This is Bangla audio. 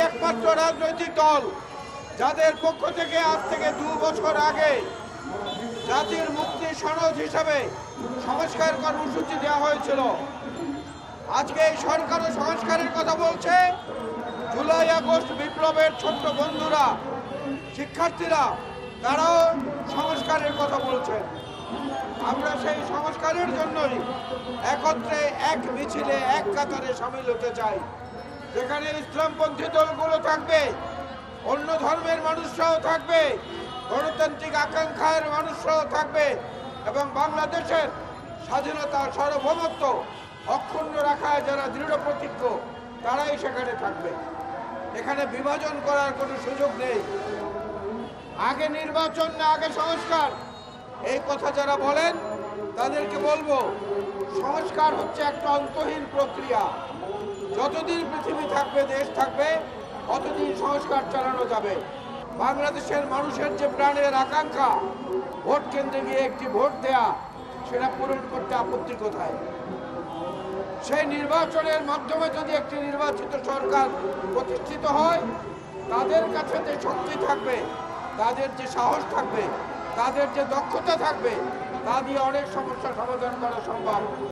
একমাত্র রাজনৈতিক দল যাদের পক্ষ থেকে আজ থেকে 2 বছর আগে জাতির মুক্তি সনদ হিসাবে সংস্কার কর্মসূচি দেওয়া হয়েছিল। আজকে এই সরকারও সংস্কারের কথা বলছে। জুলাই আগস্ট বিপ্লবের ছোট্ট বন্ধুরা, শিক্ষার্থীরা, তারাও সংস্কারের কথা বলছেন। আমরা সেই সংস্কারের জন্যই একত্রে এক মিছিলে এক কাতারে সামিল হতে চাই, যেখানে ইসলামপন্থী দলগুলো থাকবে, অন্য ধর্মের মানুষরাও থাকবে, গণতান্ত্রিক আকাঙ্ক্ষার মানুষরাও থাকবে এবং বাংলাদেশের স্বাধীনতা সার্বভৌমত্ব অক্ষুণ্ণ রাখায় যারা দৃঢ় প্রতিজ্ঞ তারাই সেখানে থাকবে। এখানে বিভাজন করার কোনো সুযোগ নেই। আগে নির্বাচন না আগে সংস্কার, এই কথা যারা বলেন তাদেরকে বলবো, সংস্কার হচ্ছে একটা অন্তহীন প্রক্রিয়া। যতদিন পৃথিবী থাকবে, দেশ থাকবে, ততদিন সংস্কার চালানো যাবে। বাংলাদেশের মানুষের যে প্রাণের আকাঙ্ক্ষা ভোট কেন্দ্রে গিয়ে একটি ভোট দেয়া, সেটা পূরণ করতে আপত্তি কোথায়? সেই নির্বাচনের মাধ্যমে যদি একটি নির্বাচিত সরকার প্রতিষ্ঠিত হয়, তাদের কাছে যে শক্তি থাকবে, তাদের যে সাহস থাকবে, তাদের যে দক্ষতা থাকবে, তা দিয়ে অনেক সমস্যা সমাধান করা সম্ভব।